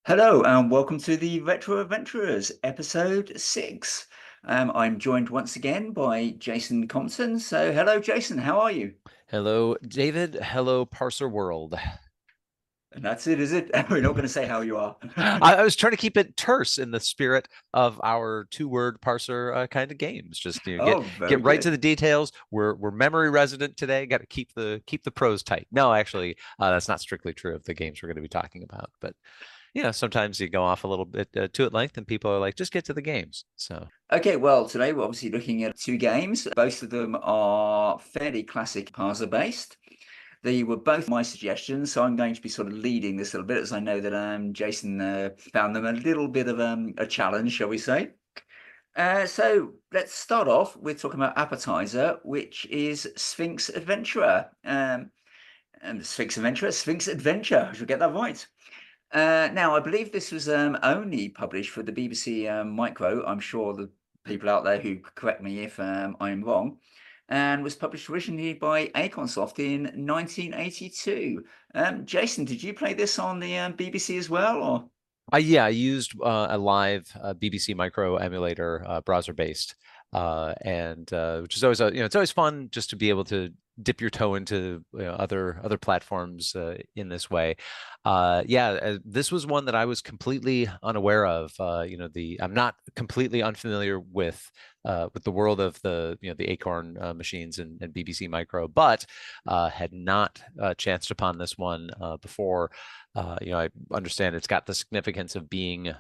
Hello and welcome to the Retro Adventurers, episode 6. I'm joined once again by Jason Compton. So, hello, Jason, how are you? Hello, David. Hello, Parser World. And that's it, is it? We're not going to say how you are. I was trying to keep it terse in the spirit of our two-word parser kind of games. Just Oh, get very right to good. the details. We're memory resident today. Got to keep the prose tight. No, actually, that's not strictly true of the games we're going to be talking about. But sometimes you go off a little bit too at length, and people are like, just get to the games. So. Okay, well, today we're obviously looking at two games. Both of them are fairly classic parser based. They were both my suggestions, so I'm going to be sort of leading this a little bit as I know that Jason found them a little bit of a challenge, shall we say. So let's start off with talking about appetizer, which is Sphinx Adventurer. Sphinx Adventure. I should get that right. Now, I believe this was only published for the BBC Micro. I'm sure the people out there who could correct me if I'm wrong, and was published originally by Acornsoft in 1982. Jason, did you play this on the BBC as well, or? Yeah, I used a live BBC Micro emulator, browser based, and which is always it's always fun just to be able to dip your toe into other platforms in this way. Yeah, this was one that I was completely unaware of. I'm not completely unfamiliar with the world of the Acorn machines and BBC Micro, but had not chanced upon this one before. I understand it's got the significance of being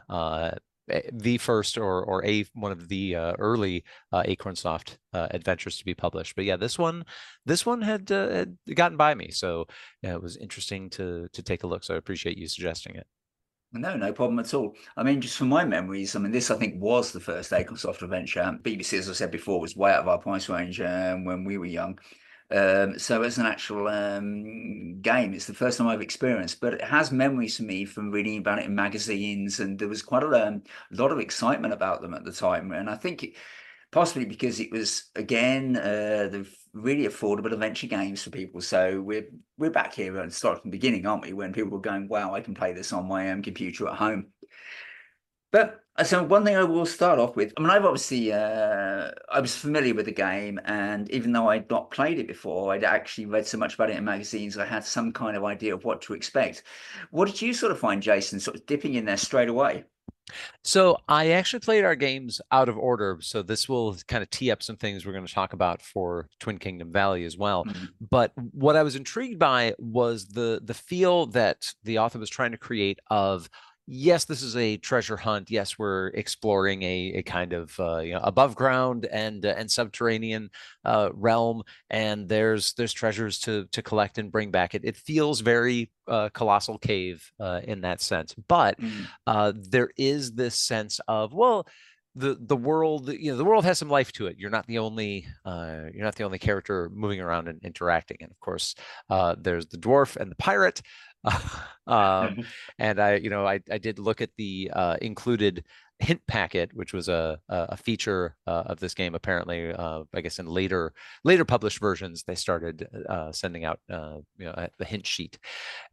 the first or a one of the early Acornsoft adventures to be published. But yeah, this one had gotten by me, so yeah, it was interesting to take a look. So I appreciate you suggesting it. No, no problem at all. I mean, just from my memories, I mean, this I think was the first Acornsoft adventure. BBC, as I said before, was way out of our price range when we were young. So as an actual game, it's the first time I've experienced, but it has memories for me from reading about it in magazines, and there was quite a lot of excitement about them at the time. And I think possibly because it was again the really affordable adventure games for people. So we're back here and start from the beginning, aren't we? When people were going, "Wow, I can play this on my computer at home." But so one thing I will start off with, I mean, I've obviously I was familiar with the game, and even though I'd not played it before, I'd actually read so much about it in magazines, I had some kind of idea of what to expect. What did you sort of find, Jason, sort of dipping in there straight away? So I actually played our games out of order. So this will kind of tee up some things we're going to talk about for Twin Kingdom Valley as well. Mhm. But what I was intrigued by was the feel that the author was trying to create of, yes, this is a treasure hunt. Yes, we're exploring a kind of above ground and subterranean realm, and there's treasures to collect and bring back. It feels very Colossal Cave in that sense, but Mm. there is this sense of, well, the world, the world has some life to it. You're not the only character moving around and interacting. And of course, there's the dwarf and the pirate. um, and I did look at the included hint packet, which was a feature of this game. Apparently, I guess in later published versions, they started sending out the hint sheet.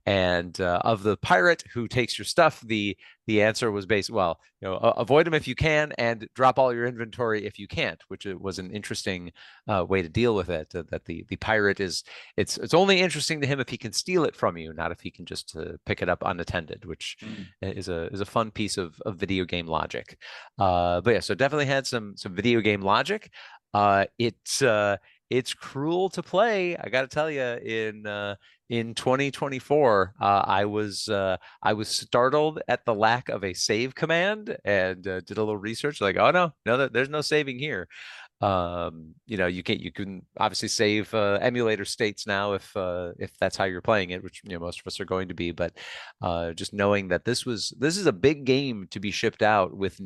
And of the pirate who takes your stuff, the answer was based, well, avoid them if you can and drop all your inventory if you can't, which was an interesting way to deal with it. That the pirate it's only interesting to him if he can steal it from you, not if he can just pick it up unattended, which Mm. is a fun piece of video game logic. But yeah, so definitely had some video game logic. It's cruel to play, I got to tell you. In 2024, I was startled at the lack of a save command and did a little research. Like, oh no, there's no saving here. You can obviously save emulator states now if that's how you're playing it, which most of us are going to be. But just knowing that this is a big game to be shipped out with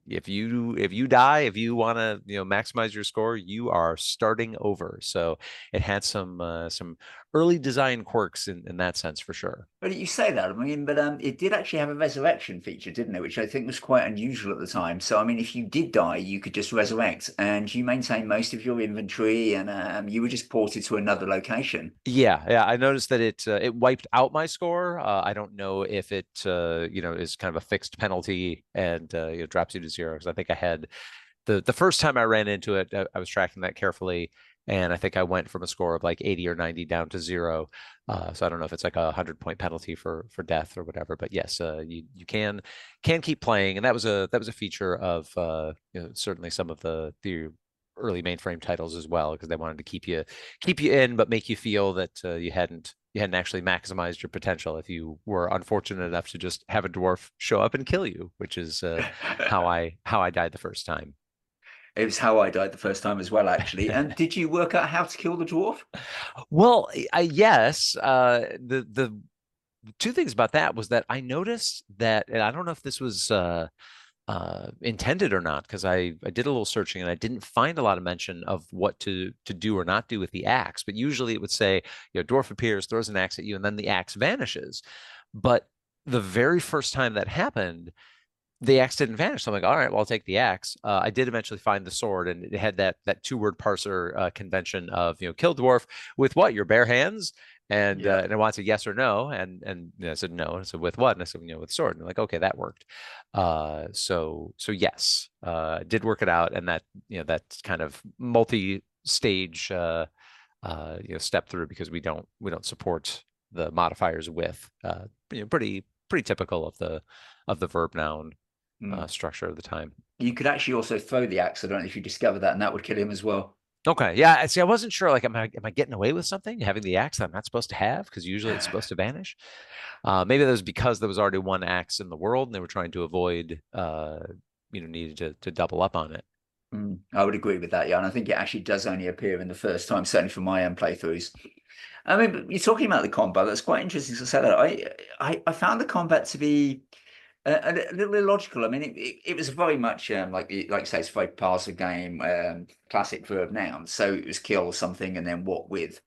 if you die, if you want to, maximize your score, you are starting over. So it had some early design quirks in that sense for sure. But you say that, I mean, but it did actually have a resurrection feature, didn't it? Which I think was quite unusual at the time. So, I mean, if you did die, you could just resurrect and you maintain most of your inventory and you were just ported to another location. Yeah, yeah, I noticed that it wiped out my score. I don't know if it is kind of a fixed penalty and drops you to zero, because I think I had the first time I ran into it, I was tracking that carefully, and I think I went from a score of like 80 or 90 down to zero. So I don't know if it's like 100-point penalty for death or whatever. But yes, you can keep playing, and that was a feature of certainly some of the early mainframe titles as well, because they wanted to keep you in, but make you feel that you hadn't actually maximized your potential if you were unfortunate enough to just have a dwarf show up and kill you, which is how I died the first time. It was how I died the first time as well, actually. And did you work out how to kill the dwarf? Well, yes, the two things about that was that I noticed that, and I don't know if this was intended or not, because I did a little searching and I didn't find a lot of mention of what to do or not do with the axe. But usually it would say, dwarf appears, throws an axe at you, and then the axe vanishes. But the very first time that happened, the axe didn't vanish. So I'm like, all right, well, I'll take the axe. I did eventually find the sword, and it had that two-word parser convention of, kill dwarf with what? Your bare hands? Yeah. And it wants a yes or no, and I said no. And I said with what? And I said, with sword. And I'm like, okay, that worked. So yes, did work it out, and that kind of multi-stage step through, because we don't support the modifiers with pretty typical of the verb noun Mm. structure of the time. You could actually also throw the axe. I don't know if you discovered that, and that would kill him as well. Okay, yeah. See, I wasn't sure. Like, am I getting away with something having the axe that I'm not supposed to have? Because usually it's supposed to vanish. Maybe that was because there was already one axe in the world, and they were trying to avoid, needing to double up on it. I would agree with that, yeah. And I think it actually does only appear in the first time, certainly for my own playthroughs. I mean, but you're talking about the combat. That's quite interesting to say that. I found the combat to be a little illogical. I mean, it was very much like you say, it's a very passive game, classic verb noun. So it was kill something and then what with.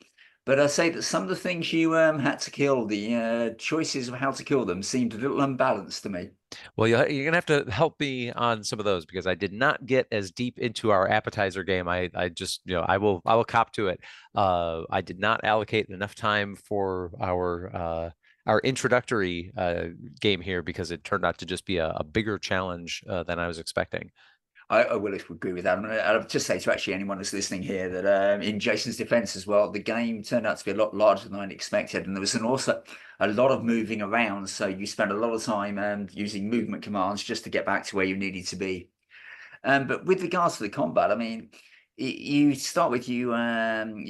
But I say that some of the things you had to kill, the choices of how to kill them seemed a little unbalanced to me. Well, you're gonna have to help me on some of those, because I did not get as deep into our appetizer game. I just, I will cop to it. I did not allocate enough time for our introductory game here, because it turned out to just be a bigger challenge than I was expecting. I will agree with that. I mean, I'll just say to actually anyone that's listening here that in Jason's defense as well, the game turned out to be a lot larger than I'd expected. And there was also a lot of moving around. So you spent a lot of time using movement commands just to get back to where you needed to be. But with regards to the combat, I mean, you start with you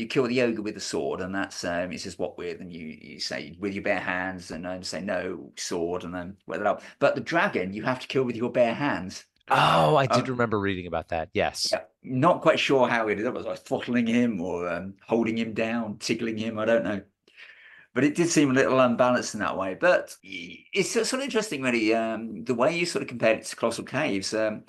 kill the ogre with the sword, and that's it says what with, and you say with your bare hands, and say no sword, and then weather up. But the dragon you have to kill with your bare hands. Oh, I did Um, remember reading about that. Yes. yeah, not quite sure how it is. Was I throttling him or holding him down, tickling him? I don't know. But it did seem a little unbalanced in that way. But it's sort of interesting, really, the way you sort of compared it to Colossal Caves. And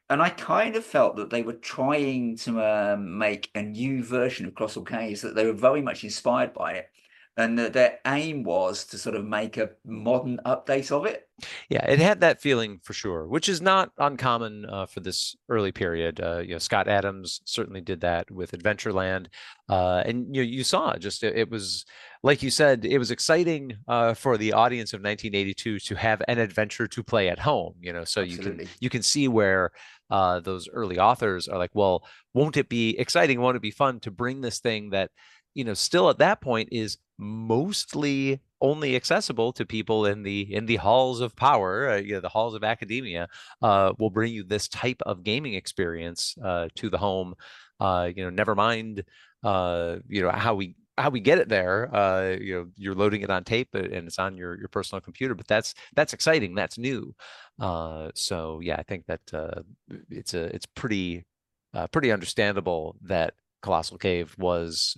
I kind of felt that they were trying to make a new version of Colossal Caves, that they were very much inspired by it. And that their aim was to sort of make a modern update of it. Yeah, it had that feeling for sure, which is not uncommon for this early period. Scott Adams certainly did that with Adventureland, and you saw just it was, like you said, it was exciting for the audience of 1982 to have an adventure to play at home. So you can Absolutely. you can see where those early authors are like, well, won't it be exciting? Won't it be fun to bring this thing that still at that point is mostly only accessible to people in the halls of power, the halls of academia, will bring you this type of gaming experience to the home. Never mind, how we get it there. You're loading it on tape, and it's on your personal computer. But that's exciting. That's new. So yeah, I think that it's pretty understandable that Colossal Cave was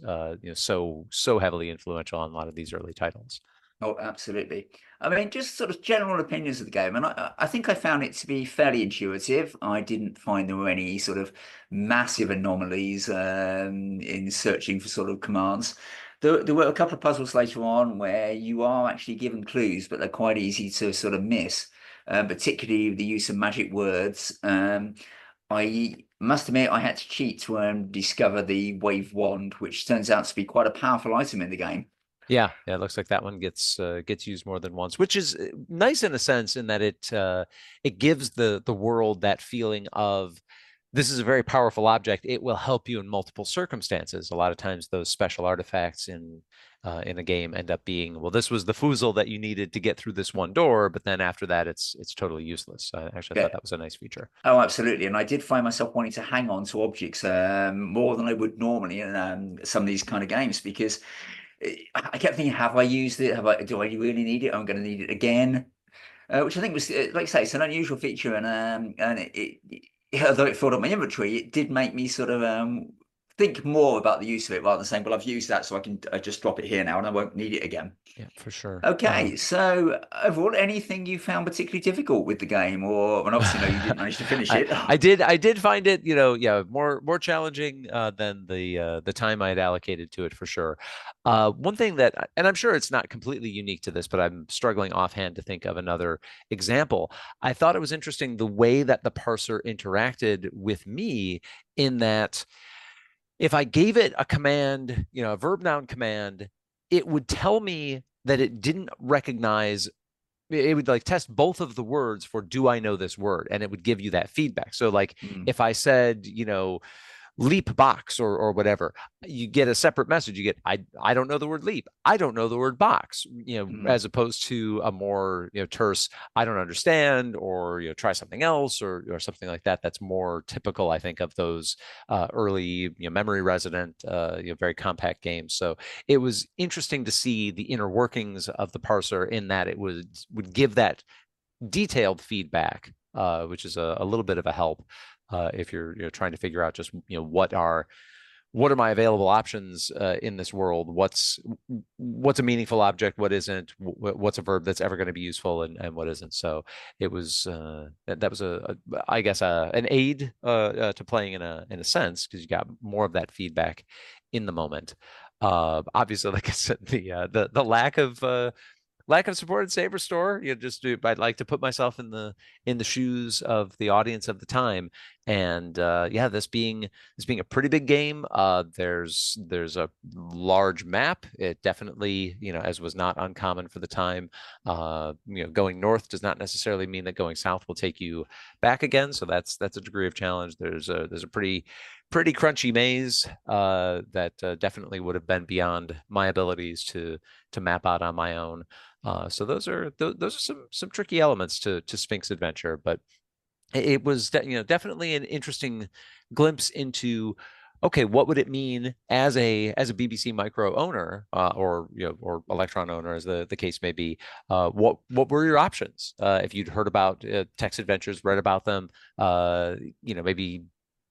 so heavily influential on a lot of these early titles. Oh, absolutely. I mean, just sort of general opinions of the game, and I think I found it to be fairly intuitive. I didn't find there were any sort of massive anomalies in searching for sort of commands. There were a couple of puzzles later on where you are actually given clues, but they're quite easy to sort of miss, particularly the use of magic words. I must admit, I had to cheat to discover the wave wand, which turns out to be quite a powerful item in the game. Yeah, yeah, it looks like that one gets used more than once, which is nice in a sense in that it gives the world that feeling of this is a very powerful object. It will help you in multiple circumstances. A lot of times, those special artifacts in a game end up being, well, this was the foozle that you needed to get through this one door, but then after that, it's totally useless. Actually, I thought Yeah. that was a nice feature. Oh, absolutely. And I did find myself wanting to hang on to objects more than I would normally in some of these kind of games because I kept thinking, have I used it? Do I really need it? I'm going to need it again. Which I think was, like I say, it's an unusual feature. And although it filled up my inventory, it did make me sort of think more about the use of it rather than saying, well, I've used that, so I just drop it here now and I won't need it again. Yeah, for sure. Okay, so overall, anything you found particularly difficult with the game, or and obviously no, you didn't manage to finish it. I did find it, yeah, more challenging than the time I had allocated to it for sure. One thing that, and I'm sure it's not completely unique to this, but I'm struggling offhand to think of another example. I thought it was interesting the way that the parser interacted with me in that if I gave it a command, a verb noun command, it would tell me that it didn't recognize it would like test both of the words for do I know this word, and it would give you that feedback. So like Mm, if I said leap box or whatever, you get a separate message. You get I don't know the word leap, I don't know the word box, mm, as opposed to a more terse I don't understand, or try something else, or something like that. That's more typical, I think, of those early memory resident very compact games. So it was interesting to see the inner workings of the parser in that it would give that detailed feedback, which is a little bit of a help if you're trying to figure out just what are my available options in this world? What's a meaningful object? What isn't? What's a verb that's ever going to be useful, and what isn't? So it was that was I guess an aid to playing in a sense because you got more of that feedback in the moment. Obviously, like I said, the lack of support at Saber Store. I'd like to put myself in the shoes of the audience of the time, and yeah, this being a pretty big game. There's a large map. It definitely, as was not uncommon for the time. Going north does not necessarily mean that going south will take you back again. So that's a degree of challenge. There's a pretty crunchy maze that definitely would have been beyond my abilities to map out on my own. So those are some tricky elements to Sphinx Adventure, but it was definitely an interesting glimpse into okay, what would it mean as a BBC Micro owner or Electron owner, as the case may be? What were your options if you'd heard about text adventures, read about them, maybe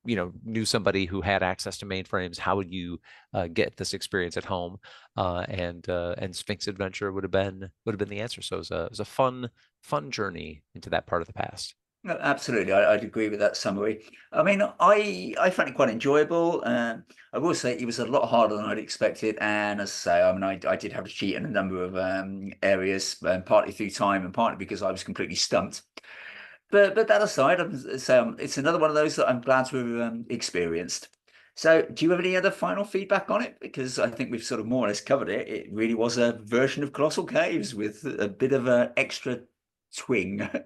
knew somebody who had access to mainframes? How would you get this experience at home? And Sphinx Adventure would have been the answer. So it was a fun journey into that part of the past. no, absolutely, I'd agree with that summary. I mean, I found it quite enjoyable. I will say it was a lot harder than I'd expected, and as I say, I mean, I did have to cheat in a number of areas, partly through time and partly because I was completely stumped. But that aside, it's another one of those that I'm glad to have experienced. So, do you have any other final feedback on it? Because I think we've sort of more or less covered it. It really was a version of Colossal Caves with a bit of an extra twing.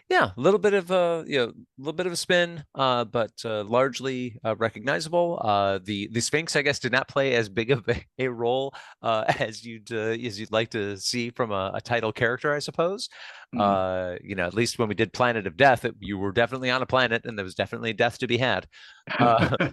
Yeah, a little bit of a little bit of a spin, but largely recognizable. The Sphinx, I guess, did not play as big of a role as you'd like to see from a title character, I suppose. Mm. At least when we did Planet of Death, you were definitely on a planet, and there was definitely death to be had. Uh,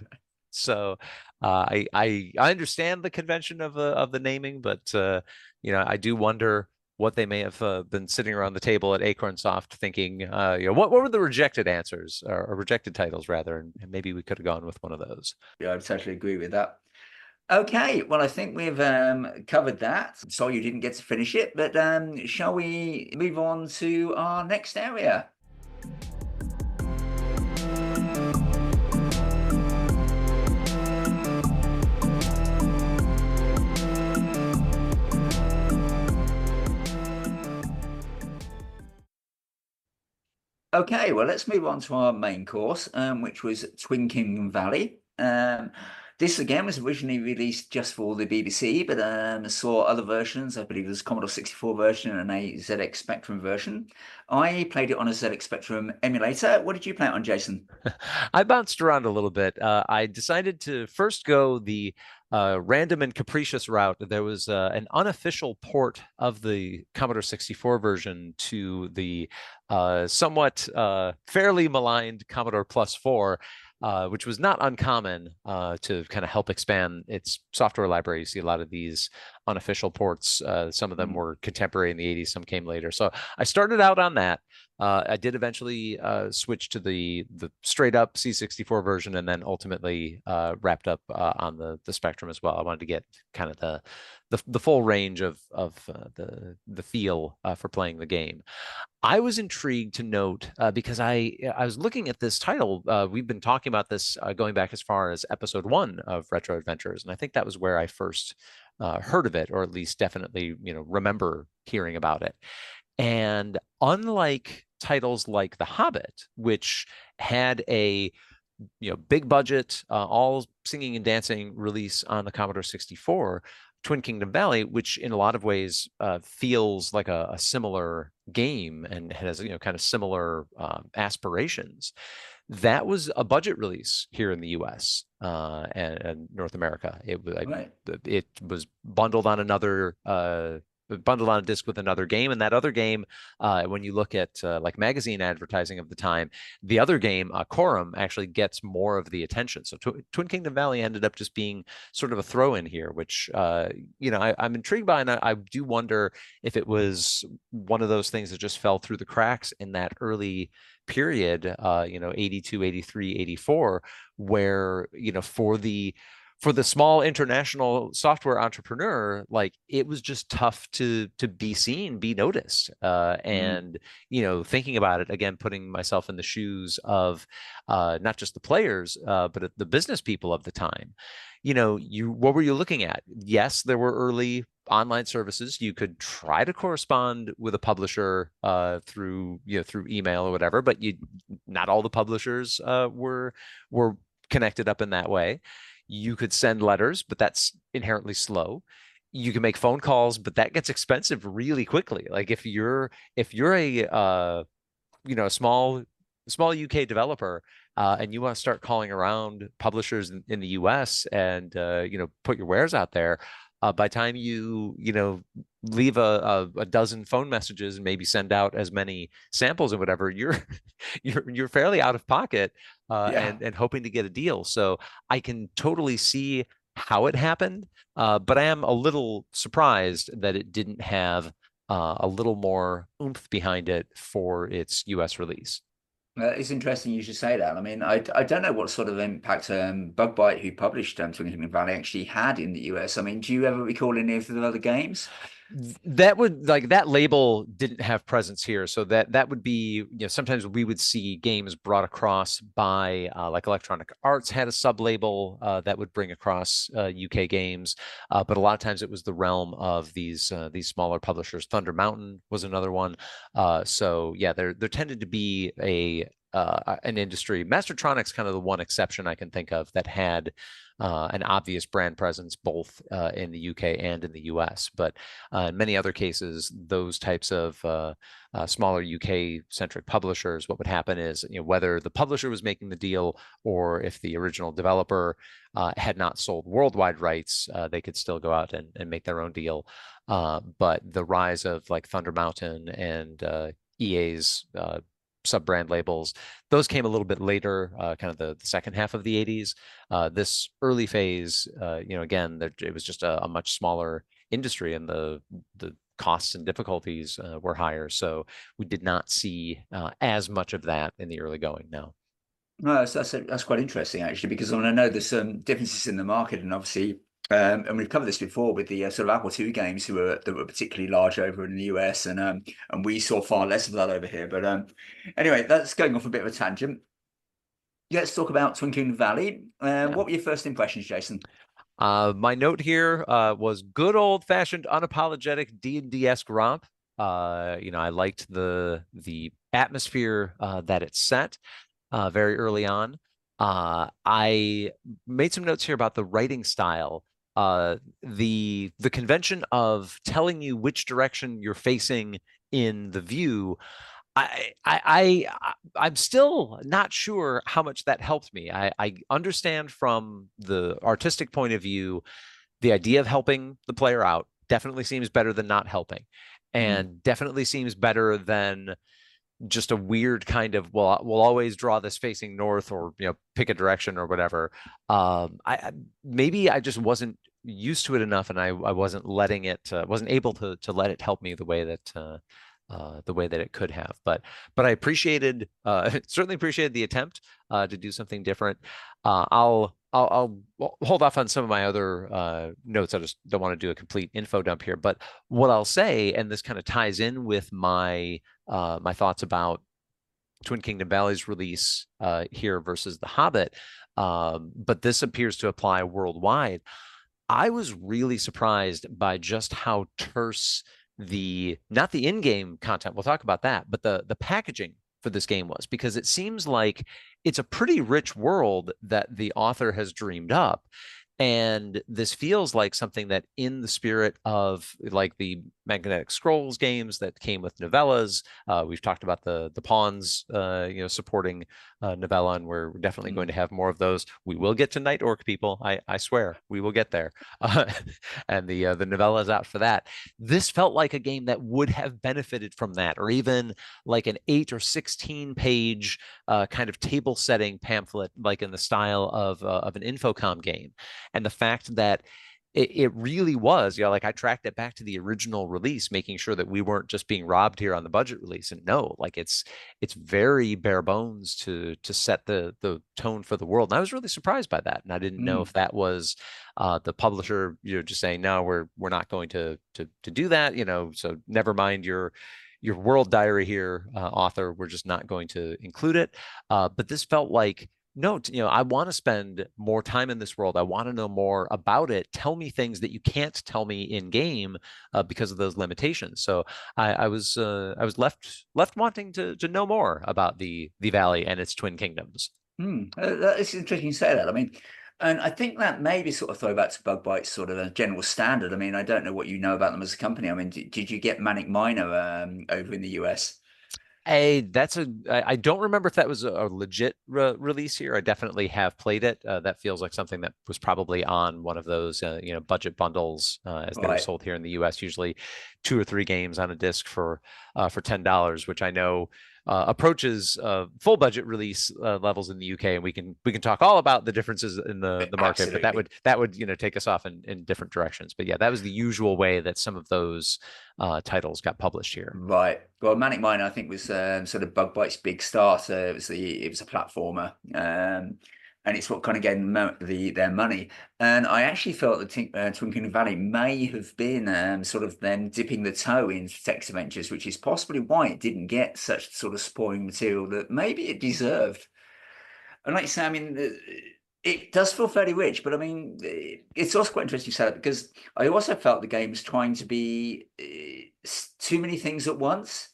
so I understand the convention of the naming, but I do wonder what they may have been sitting around the table at Acornsoft thinking, what were the rejected answers or rejected titles rather, and maybe we could have gone with one of those. Yeah, I totally agree with that. Okay, well, I think we've covered that. Sorry you didn't get to finish it, but shall we move on to our next area? Okay, well, let's move on to our main course, which was Twin Kingdom Valley. This again was originally released just for the BBC, but saw other versions. I believe there's a Commodore 64 version and a ZX Spectrum version. I played it on a ZX Spectrum emulator. What did you play it on, Jason? I bounced around a little bit. I decided to first go the random and capricious route. There was an unofficial port of the Commodore 64 version to the somewhat fairly maligned Commodore Plus 4, which was not uncommon to kind of help expand its software library. You see a lot of these unofficial ports. Some of them were contemporary in the 80s, some came later. So I started out on that. I did eventually switch to the straight up C64 version, and then ultimately wrapped up on the Spectrum as well. I wanted to get kind of the full range of the feel for playing the game. I was intrigued to note because I was looking at this title. We've been talking about this going back as far as episode 1 of Retro Adventures, and I think that was where I first heard of it, or at least definitely remember hearing about it. And unlike titles like The Hobbit, which had a big budget, all singing and dancing release on the Commodore 64, Twin Kingdom Valley, which in a lot of ways feels like a similar game and has kind of similar aspirations. That was a budget release here in the U.S. And North America. Right. It was bundled on a disc with another game, and that other game, when you look at like magazine advertising of the time, the other game, Quorum, actually gets more of the attention. So Twin Kingdom Valley ended up just being sort of a throw-in here, which I'm intrigued by, and I do wonder if it was one of those things that just fell through the cracks in that early period, 82, 83, 84, where for the small international software entrepreneur, like it was just tough to be seen, be noticed. Mm. And thinking about it again, putting myself in the shoes of not just the players, but the business people of the time. What were you looking at? Yes, there were early online services. You could try to correspond with a publisher through email or whatever, but not all the publishers were connected up in that way. You could send letters, but that's inherently slow. You can make phone calls, but that gets expensive really quickly. Like if you're a small UK developer, and you want to start calling around publishers in the US and put your wares out there, by the time leave a dozen phone messages and maybe send out as many samples and whatever, you're fairly out of pocket, Yeah. and hoping to get a deal. So I can totally see how it happened, but I am a little surprised that it didn't have a little more oomph behind it for its US release. It's interesting you should say that. I mean, I don't know what sort of impact Bug Bite, who published Twin Kingdom Valley, actually had in the US. I mean, do you ever recall any of the other games? That label didn't have presence here, so that would be, sometimes we would see games brought across by like Electronic Arts had a sub label that would bring across UK games, but a lot of times it was the realm of these smaller publishers. Thunder Mountain was another one. So yeah, there tended to be an industry. Mastertronic's kind of the one exception I can think of that had an obvious brand presence both in the UK and in the US. But in many other cases, those types of smaller UK-centric publishers, what would happen is, whether the publisher was making the deal or if the original developer had not sold worldwide rights, they could still go out and make their own deal. But the rise of like Thunder Mountain and EA's sub-brand labels, those came a little bit later, kind of the second half of the 80s. This early phase, again, it was just a much smaller industry, and the costs and difficulties were higher. So we did not see as much of that in the early going. No. No, that's quite interesting actually, because I mean, I know there's some differences in the market, and obviously And we've covered this before with the sort of Apple II games that were particularly large over in the US, and we saw far less of that over here. But anyway, that's going off a bit of a tangent. Let's talk about Twinkling Valley. Yeah. What were your first impressions, Jason? My note here was good old-fashioned unapologetic D&D-esque romp. I liked the atmosphere that it set very early on. I made some notes here about the writing style. The convention of telling you which direction you're facing in the view. I'm still not sure how much that helped me. I understand from the artistic point of view, the idea of helping the player out definitely seems better than not helping, Mm. and definitely seems better than just a weird kind of, well, we'll always draw this facing north, or pick a direction or whatever. Maybe I just wasn't used to it enough, and I wasn't letting it wasn't able to let it help me the way that it could have. But I appreciated certainly appreciated the attempt to do something different. I'll hold off on some of my other notes. I just don't want to do a complete info dump here. But what I'll say, and this kind of ties in with my thoughts about Twin Kingdom Valley's release here versus The Hobbit, but this appears to apply worldwide. I was really surprised by just how terse not the in-game content, we'll talk about that, but the packaging for this game was, because it seems like it's a pretty rich world that the author has dreamed up. And this feels like something that, in the spirit of like the Magnetic Scrolls games that came with novellas, we've talked about the pawns, supporting novella, and we're definitely going to have more of those. We will get to Night Orc, people. I swear we will get there. And the novella is out for that. This felt like a game that would have benefited from that, or even like an 8 or 16 page kind of table setting pamphlet, like in the style of an Infocom game. And the fact that it really was, like, I tracked it back to the original release, making sure that we weren't just being robbed here on the budget release. And no, like it's very bare bones to set the tone for the world. And I was really surprised by that. And I didn't know if that was the publisher, just saying, no, we're not going to do that, so never mind your world diary here, author. We're just not going to include it. But this felt like, no, I want to spend more time in this world. I want to know more about it. Tell me things that you can't tell me in game because of those limitations. So I was left wanting to know more about the valley and its twin kingdoms. It's interesting you say that. I mean, and I think that maybe sort of throwback to Bug Bites, sort of a general standard. I mean, I don't know what you know about them as a company. I mean, did you get Manic Miner over in the US? I don't remember if that was a legit release here. I definitely have played it. That feels like something that was probably on one of those budget bundles, as they were Right. sold here in the US. Usually 2 or 3 games on a disc for $10, which I know approaches full budget release levels in the UK, and we can talk all about the differences in the market. But Absolutely. that would take us off in different directions. But yeah, that was the usual way that some of those titles got published here. Right. Well, Manic Miner, I think, was sort of Bug Bite's big starter. It was a platformer, and it's what kind of gave them their money. And I actually felt that Twinkling Valley may have been sort of them dipping the toe in text adventures, which is possibly why it didn't get such sort of spoiling material that maybe it deserved. And like you say, I mean, it does feel fairly rich, but I mean, it's also quite interesting to say that, because I also felt the game was trying to be too many things at once.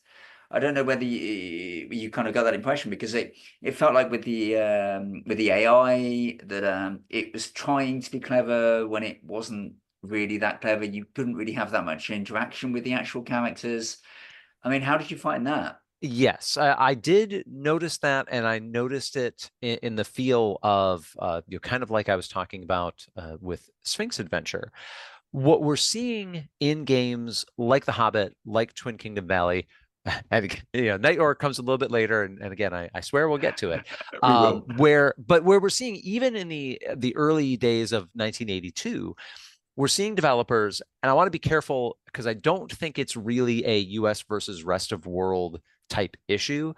I don't know whether you kind of got that impression, because it felt like with the AI that it was trying to be clever when it wasn't really that clever. You couldn't really have that much interaction with the actual characters. I mean, how did you find that? Yes, I did notice that, and I noticed it in the feel of kind of like I was talking about with Sphinx Adventure. What we're seeing in games like The Hobbit, like Twin Kingdom Valley, and Night Orc comes a little bit later, and again, I swear we'll get to it. We will. Where we're seeing, even in the early days of 1982, we're seeing developers, and I want to be careful because I don't think it's really a US versus rest of world type issue,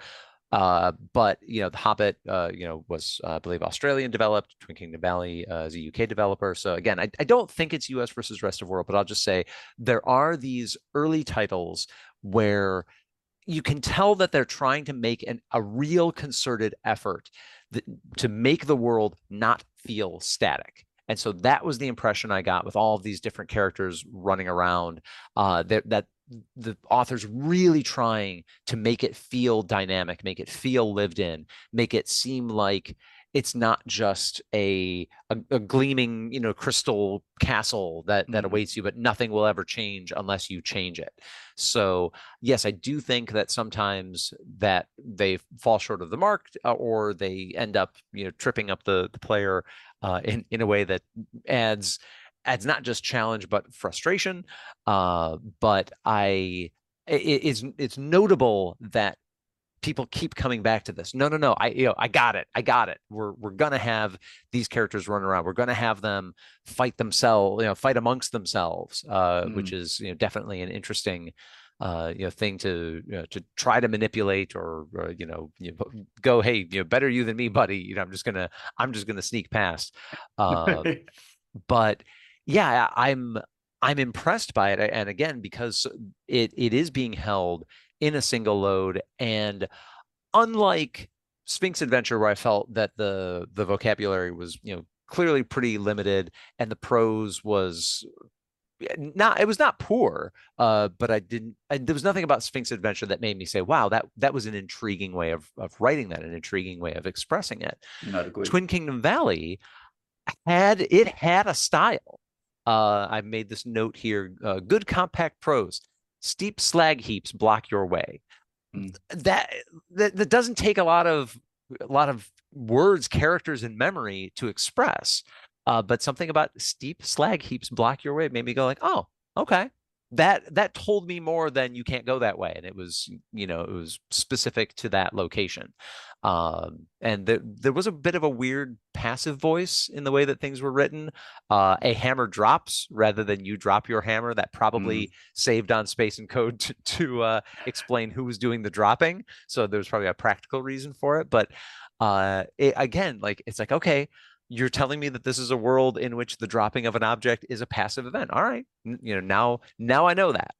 But The Hobbit, was I believe Australian developed. Twin Kingdom Valley is a UK developer. So again, I don't think it's US versus rest of world, but I'll just say there are these early titles where you can tell that they're trying to make a real concerted effort to make the world not feel static. And so that was the impression I got with all of these different characters running around. That the author's really trying to make it feel dynamic, make it feel lived in, make it seem like it's not just a gleaming, crystal castle that awaits you, but nothing will ever change unless you change it. So yes, I do think that sometimes that they fall short of the mark, or they end up, tripping up the player in a way that adds not just challenge but frustration. But it's notable that people keep coming back to this. No, I got it. We're gonna have these characters run around. We're gonna have them fight themselves, fight amongst themselves, which is definitely an interesting thing to try to manipulate, or go, hey, better you than me, buddy. I'm just gonna sneak past. But yeah, I'm impressed by it, and again, because it is being held in a single load, and unlike Sphinx Adventure, where I felt that the vocabulary was, clearly pretty limited, and the prose was not, it was not poor, but there was nothing about Sphinx Adventure that made me say, wow, that was an intriguing way of writing that, an intriguing way of expressing it. I'd agree. Twin Kingdom Valley had a style. I've made this note here: good compact prose, steep slag heaps block your way. Mm. That doesn't take a lot of words, characters, and memory to express. But something about steep slag heaps block your way made me go like, oh, okay. That told me more than you can't go that way, and it was specific to that location. And there was a bit of a weird passive voice in the way that things were written. A hammer drops rather than you drop your hammer. That probably saved on space and code to explain who was doing the dropping. So there's probably a practical reason for it. But again, like, it's like, okay, you're telling me that this is a world in which the dropping of an object is a passive event. All right, now I know that.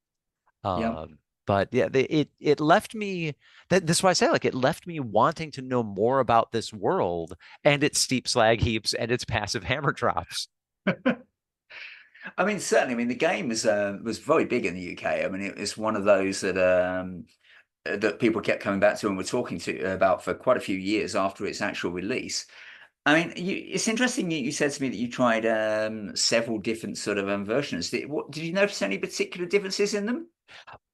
Yeah. But yeah, it left me, that's why I say, like, it left me wanting to know more about this world and its steep slag heaps and its passive hammer drops. I mean, certainly. I mean, the game was very big in the UK. I mean, it was one of those that people kept coming back to and were talking to about for quite a few years after its actual release. I mean, it's interesting you said to me that you tried several different sort of versions. Did you notice any particular differences in them?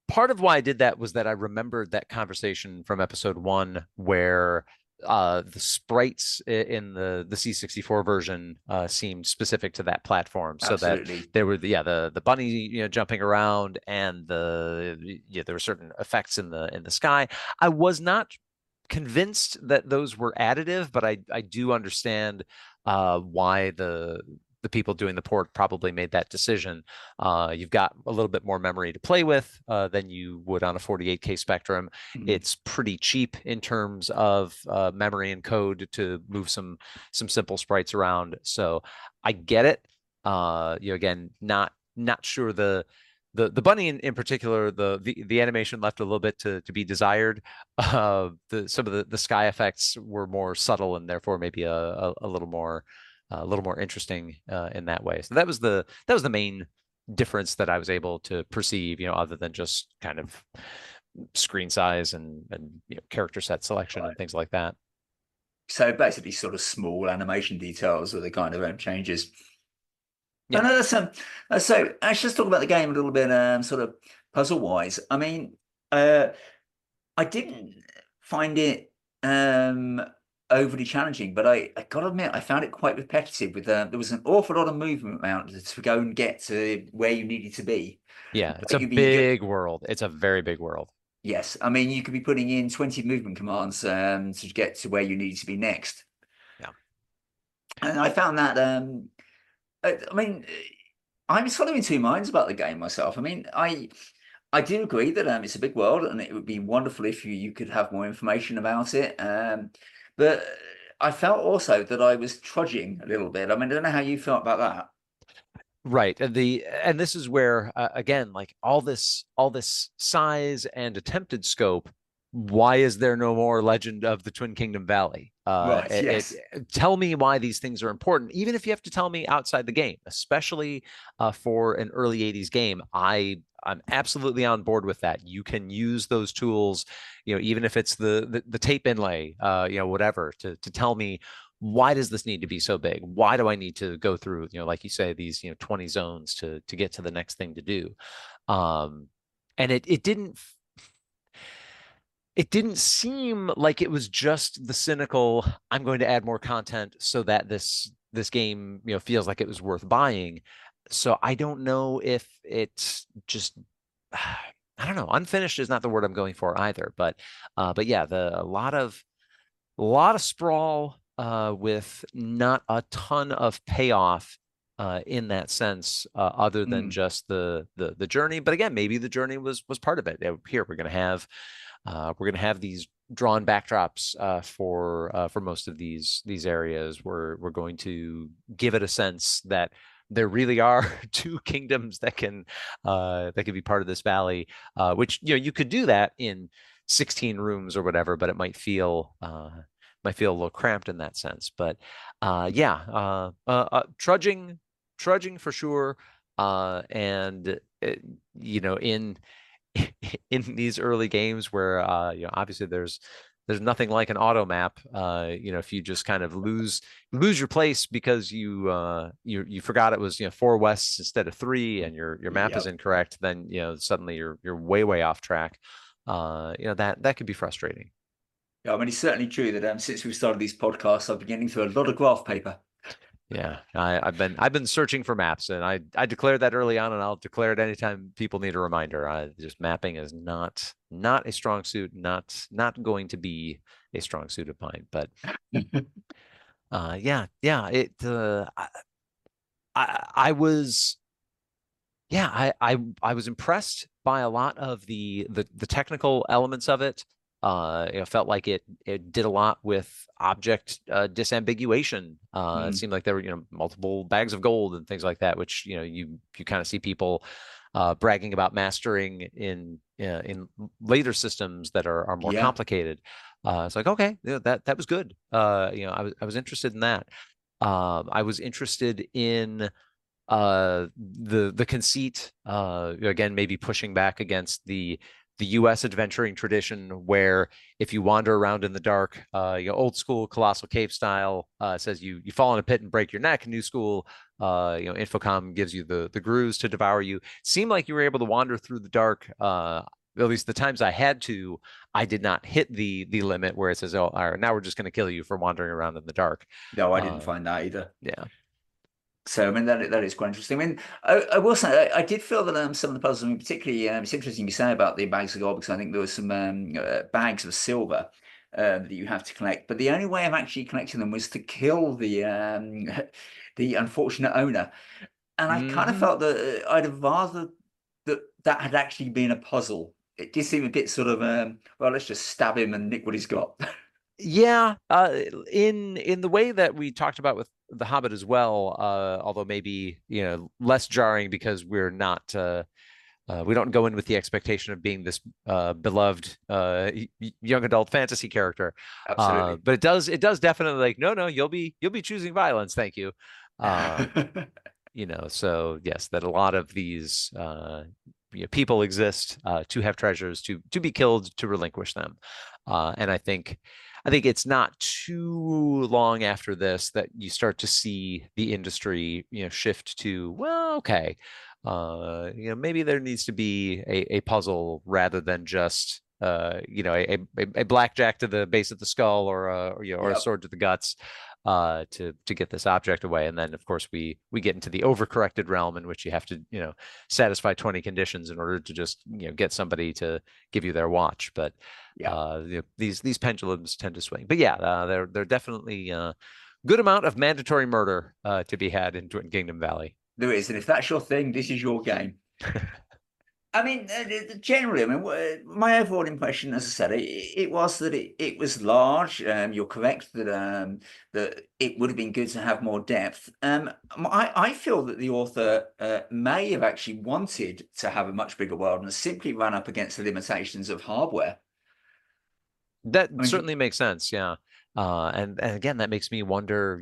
Part of why I did that was that I remembered that conversation from episode 1 where the sprites in the C64 version seemed specific to that platform, so that Absolutely. there were the bunny jumping around, and there were certain effects in the sky. I was not convinced that those were additive, but I do understand why the people doing the port probably made that decision. You've got a little bit more memory to play with than you would on a 48K Spectrum. It's pretty cheap in terms of memory and code to move some simple sprites around. So I get it. Again, not sure the bunny in particular, the animation left a little bit to be desired. Some of the sky effects were more subtle, and therefore maybe a little more interesting in that way. So that was the main difference that I was able to perceive, other than just kind of screen size and character set selection and things like that. So basically, sort of small animation details or the kind of changes. I Yeah. know that's so let's just talk about the game a little bit, sort of puzzle wise. I mean, I didn't find it overly challenging, but I gotta admit I found it quite repetitive. There was an awful lot of movement around to go and get to where you needed to be. Yeah, it's Like a big world. It's a very big world. yes, I mean you could be putting in 20 movement commands to get to where you need to be next, Yeah. and I found that I mean, I'm sort of in two minds about the game myself. I mean, I do agree that it's a big world, and it would be wonderful if you could have more information about it. But I felt also that I was trudging a little bit. I mean, I don't know how you felt about that. Right. And this is where again, like all this size and attempted scope, why is there no more Legend of the Twin Kingdom Valley? Right, yes. Tell me why these things are important, even if you have to tell me outside the game, especially for an early 80s game. I'm absolutely on board with that. You can use those tools, even if it's the tape inlay, whatever, to tell me, why does this need to be so big? Why do I need to go through, like you say, these, 20 zones to get to the next thing to do? Um, and it didn't seem like it was just the cynical, I'm going to add more content so that this game, feels like it was worth buying. So I don't know if it's just I don't know. Unfinished is not the word I'm going for either, but yeah, a lot of sprawl with not a ton of payoff in that sense, other than Mm, just the journey. But again, maybe the journey was part of it. Here we're gonna have these drawn backdrops for most of these areas. We're going to give it a sense that there really are two kingdoms that can be part of this valley, which you could do that in 16 rooms or whatever, but it might feel a little cramped in that sense. But yeah, trudging for sure. And in in these early games where obviously there's nothing like an auto map. If you just kind of lose your place because you forgot it was four west instead of three, and your map is yep. incorrect, then suddenly you're way off track. That could be frustrating. Yeah, I mean, it's certainly true that since we started these podcasts, I've been getting through a lot of graph paper. Yeah, I've been searching for maps, and I declared that early on, and I'll declare it anytime people need a reminder. Just mapping is not a strong suit, not going to be a strong suit of mine. But yeah, I was yeah, I was impressed by a lot of the technical elements of it. Felt like it did a lot with object disambiguation. It Mm, seemed like there were multiple bags of gold and things like that, which you kind of see people bragging about mastering in later systems that are more yeah. complicated. It's like, okay, that was good. I was interested in that. I was interested in the conceit, again, maybe pushing back against the US adventuring tradition, where if you wander around in the dark, old school colossal cave style, says you fall in a pit and break your neck. New school, Infocom gives you the grooves to devour you. Seemed like you were able to wander through the dark. At least the times I had to, I did not hit the limit where it says, "Oh, all right, now we're just going to kill you for wandering around in the dark." No, I didn't Uh, find that either. yeah. So I mean that is quite interesting. I mean, I will say I did feel that some of the puzzles, I mean, particularly it's interesting you say about the bags of gold, because I think there were some bags of silver that you have to collect. But the only way of actually collecting them was to kill the the unfortunate owner. And I kind of Hmm. felt that I'd have rather that had actually been a puzzle. It did seem a bit sort of well, let's just stab him and nick what he's got. Yeah, in the way that we talked about with The Hobbit as well, although maybe less jarring because we don't go in with the expectation of being this beloved young adult fantasy character, Absolutely. but it does definitely, like, no, you'll be choosing violence, thank you. Uh, so yes, that a lot of these people exist to have treasures, to be killed, to relinquish them. And I think it's not too long after this that you start to see the industry shift to, well, okay, maybe there needs to be a puzzle rather than just a blackjack to the base of the skull, or a Yep. sword to the guts, to get this object away. And then of course we get into the overcorrected realm, in which you have to satisfy 20 conditions in order to just get somebody to give you their watch. But Yeah. these pendulums tend to swing. But yeah, they're definitely good amount of mandatory murder to be had in Twin Kingdom Valley. There is, and if that's your thing, this is your game. I mean, generally, I mean, my overall impression, as I said, it was that it was large. You're correct that that it would have been good to have more depth. I feel that the author may have actually wanted to have a much bigger world and simply ran up against the limitations of hardware. That I mean, certainly makes sense. Yeah. And again, that makes me wonder,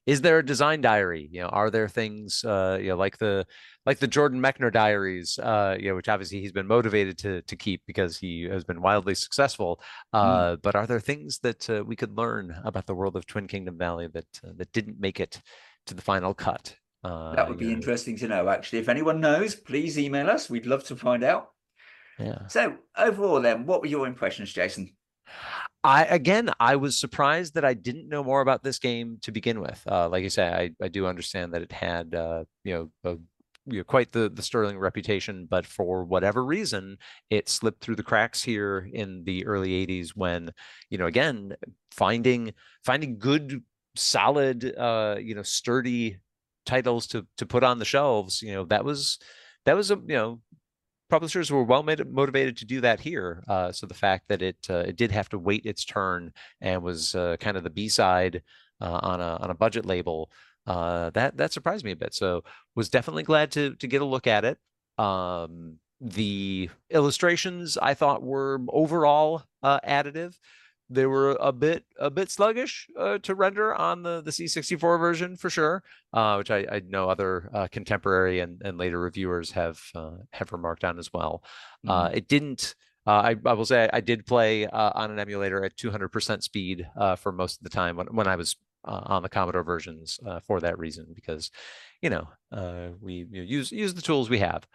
is there a design diary? Are there things, like the Jordan Mechner diaries, which obviously he's been motivated to keep because he has been wildly successful. mm, But are there things that we could learn about the world of Twin Kingdom Valley that didn't make it to the final cut? that would be interesting to know, actually. If anyone knows, please email us. We'd love to find out. Yeah. So, overall, then, what were your impressions, Jason? I was surprised that I didn't know more about this game to begin with. Like you say, I do understand that it had quite the sterling reputation, but for whatever reason, it slipped through the cracks here in the early '80s when, again, finding good, solid, sturdy titles to put on the shelves, that was publishers were well motivated to do that here. So the fact that it did have to wait its turn and was kind of the B-side on a budget label, that surprised me a bit. So was definitely glad to get a look at it. The illustrations I thought were overall additive. They were a bit sluggish to render on the C64 version for sure, which I know other contemporary and later reviewers have remarked on as well. Mm, It didn't. I will say I did play on an emulator at 200% speed for most of the time when I was on the Commodore versions for that reason because we use the tools we have.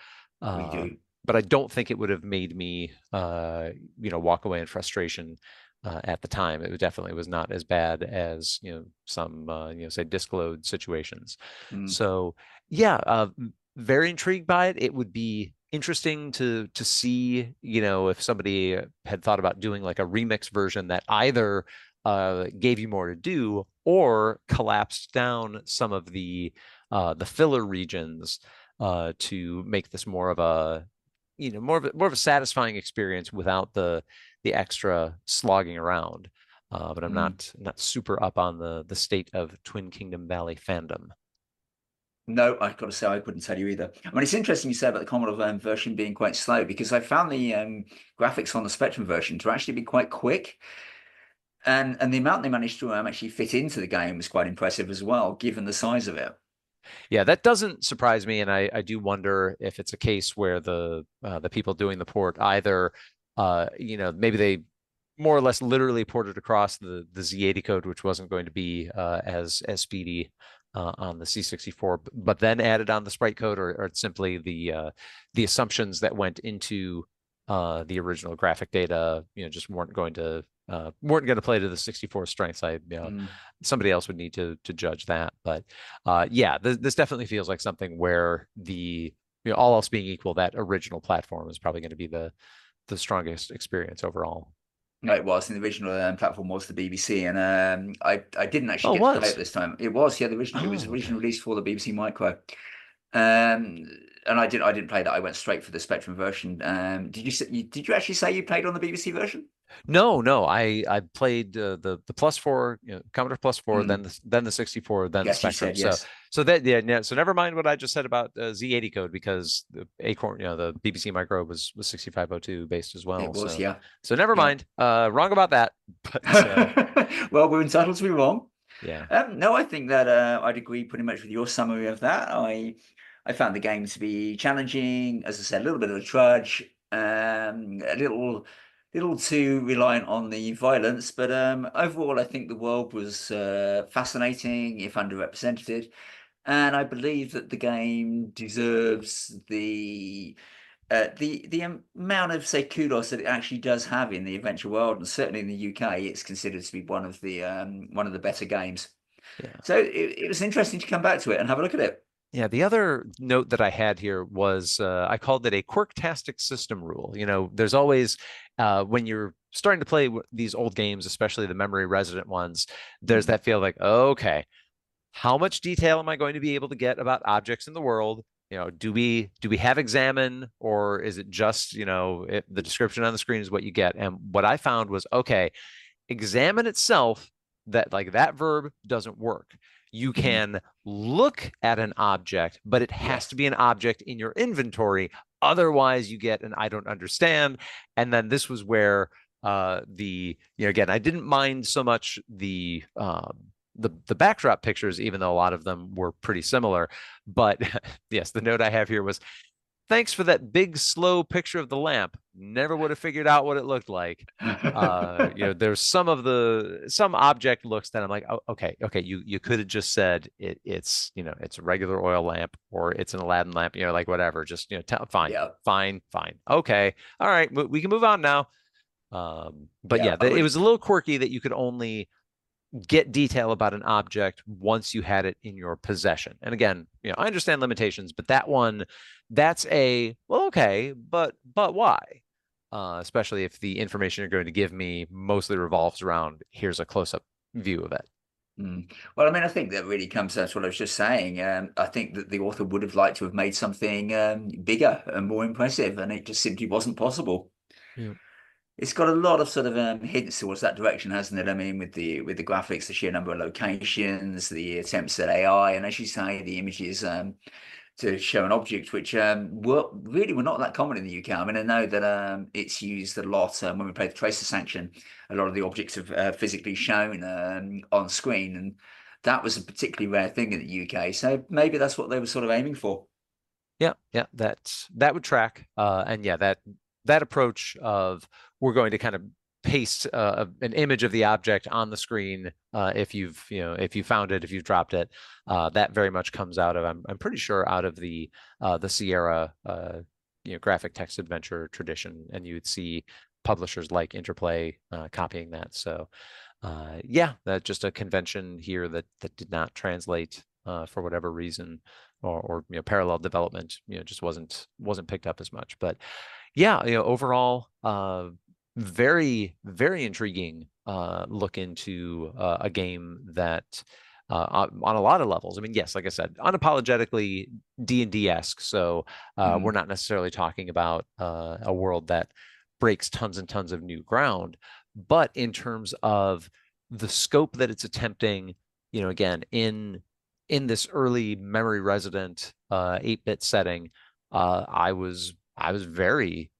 we Uh, do. but I don't think it would have made me walk away in frustration at the time. It definitely was not as bad as some say disk load situations. Mm, So yeah, very intrigued by it. It would be interesting to see if somebody had thought about doing like a remix version that either gave you more to do or collapsed down some of the filler regions to make this more of a more of a satisfying experience without the extra slogging around. But I'm mm. not super up on the state of Twin Kingdom Valley fandom. No, I've got to say I couldn't tell you either. I mean, it's interesting you said about the Commodore version being quite slow because I found the graphics on the Spectrum version to actually be quite quick, and the amount they managed to actually fit into the game was quite impressive as well, given the size of it. Yeah, that doesn't surprise me, and I do wonder if it's a case where the people doing the port either maybe they more or less literally ported across the Z80 code, which wasn't going to be as speedy on the C64, but then added on the sprite code, or it's simply the assumptions that went into the original graphic data, just weren't going to play to the 64 strengths. Mm, Somebody else would need to judge that, but yeah, this definitely feels like something where all else being equal, that original platform is probably going to be the strongest experience overall. no, it was. And the original platform was the BBC, and I didn't actually Oh, it get to play it was. this time. It was, yeah, the original. It was Oh, okay. originally released for the BBC Micro. Um, and I didn't play that. I went straight for the Spectrum version. Did you actually say you played on the BBC version? No. I played the plus four, Commodore plus four, Mm, then the 64, then the yes, you Spectrum. said So yes. so that yeah. So never mind what I just said about Z80 code because the Acorn, the BBC Micro was 6502 based as It well. was, So yeah, so never yeah. mind. Wrong about that. But Well, we're entitled to be wrong. yeah. No, I think that I'd agree pretty much with your summary of that. I found the game to be challenging, as I said, a little bit of a trudge, a little too reliant on the violence, but overall, I think the world was fascinating, if underrepresented, and I believe that the game deserves the amount of say kudos that it actually does have in the adventure world, and certainly in the UK, it's considered to be one of the better games. Yeah. So it was interesting to come back to it and have a look at it. Yeah, the other note that I had here was I called it a quirktastic system rule. There's always when you're starting to play these old games, especially the memory resident ones, there's Mm, that feel like, okay, how much detail am I going to be able to get about objects in the world? do we have examine, or is it just, the description on the screen is what you get? And what I found was, okay, examine itself, that like that verb doesn't work. You Mm, can look at an object, but it has to yes. be an object in your inventory. Otherwise, you get an I don't understand. And then this was where again, I didn't mind so much the backdrop pictures, even though a lot of them were pretty similar. But yes, the note I have here was, thanks for that big, slow picture of the lamp. Never would have figured out what it looked like. There's some object looks that I'm like, oh, okay, you could have just said it's a regular oil lamp, or it's an Aladdin lamp, like whatever. Just fine, Yeah. fine, fine. Okay, all right, we can move on now. But Yeah. yeah, I it would. was a little quirky that you could only get detail about an object once you had it in your possession. And again, I understand limitations, but that's well, okay, but why? Especially if the information you're going to give me mostly revolves around, here's a close-up view of it. Mm. Well, I mean, I think that really comes down to what I was just saying. I think that the author would have liked to have made something bigger and more impressive, and it just simply wasn't possible. Yeah. It's got a lot of sort of hints towards that direction, hasn't it? I mean, with the graphics, the sheer number of locations, the attempts at AI, and as you say, the images to show an object, which were not that common in the UK. I mean, I know that it's used a lot when we play the Tracer Sanction. A lot of the objects are physically shown on screen, and that was a particularly rare thing in the UK. So maybe that's what they were sort of aiming for. Yeah, that would track. And yeah, that approach of, we're going to kind of paste an image of the object on the screen if you found it, if you've dropped it. That very much comes out of, I'm pretty sure, out of the Sierra graphic text adventure tradition, and you would see publishers like Interplay copying that. So yeah, that's just a convention here that did not translate for whatever reason, or parallel development just wasn't picked up as much. But yeah, overall, very, very intriguing look into a game that on a lot of levels. I mean, yes, like I said, unapologetically D&D-esque. So we're Mm. not necessarily talking about a world that breaks tons and tons of new ground, but in terms of the scope that it's attempting, again, in this early memory resident 8-bit setting, I was very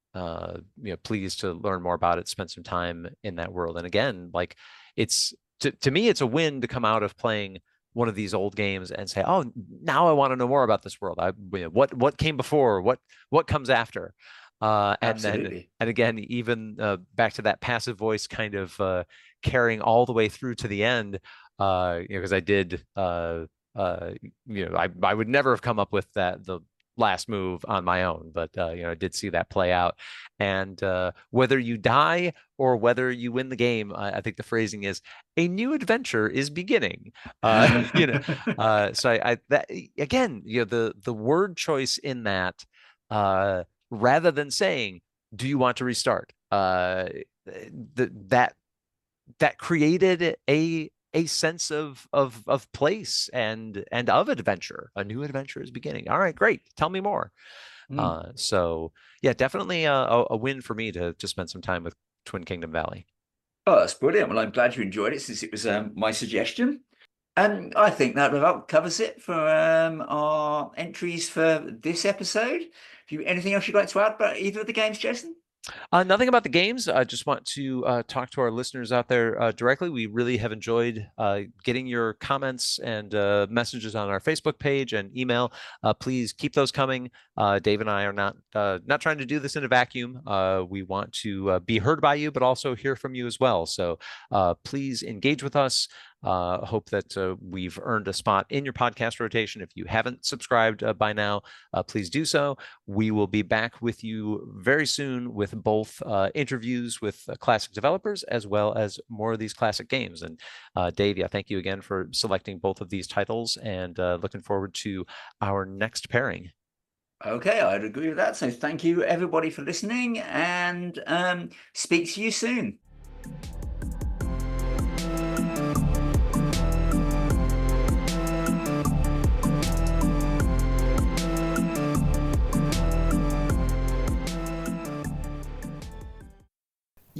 pleased to learn more about it, spend some time in that world. And again, like, it's to me, it's a win to come out of playing one of these old games and say, oh, now I want to know more about this world. What came before, what comes after. And Absolutely. again, even back to that passive voice kind of carrying all the way through to the end, because I did I would never have come up with the last move on my own, but I did see that play out. And whether you die or whether you win the game, I think the phrasing is, a new adventure is beginning. So I that again, the word choice in that, rather than saying, do you want to restart, that created a sense of place and of adventure. A new adventure is beginning. All right, great. Tell me more. Mm. So yeah, definitely a win for me to spend some time with Twin Kingdom Valley. Oh, that's brilliant. Well, I'm glad you enjoyed it, since it was my suggestion. And I think that about covers it for our entries for this episode. If you anything else you'd like to add about either of the games, Jason? Nothing about the games. I just want to talk to our listeners out there directly. We really have enjoyed getting your comments and messages on our Facebook page and email. Please keep those coming. Dave and I are not trying to do this in a vacuum. We want to be heard by you, but also hear from you as well. So please engage with us. Hope that we've earned a spot in your podcast rotation. If you haven't subscribed by now, please do so. We will be back with you very soon with both interviews with classic developers, as well as more of these classic games. And Dave, yeah, thank you again for selecting both of these titles, and looking forward to our next pairing. Okay, I'd agree with that. So thank you everybody for listening, and speak to you soon.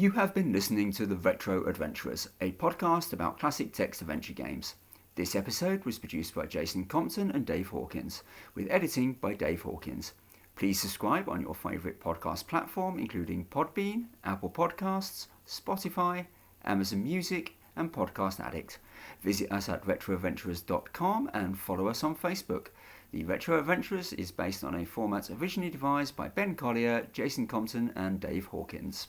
You have been listening to The Retro Adventurers, a podcast about classic text adventure games. This episode was produced by Jason Compton and Dave Hawkins, with editing by Dave Hawkins. Please subscribe on your favourite podcast platform, including Podbean, Apple Podcasts, Spotify, Amazon Music, and Podcast Addict. Visit us at retroadventurers.com and follow us on Facebook. The Retro Adventurers is based on a format originally devised by Ben Collier, Jason Compton, and Dave Hawkins.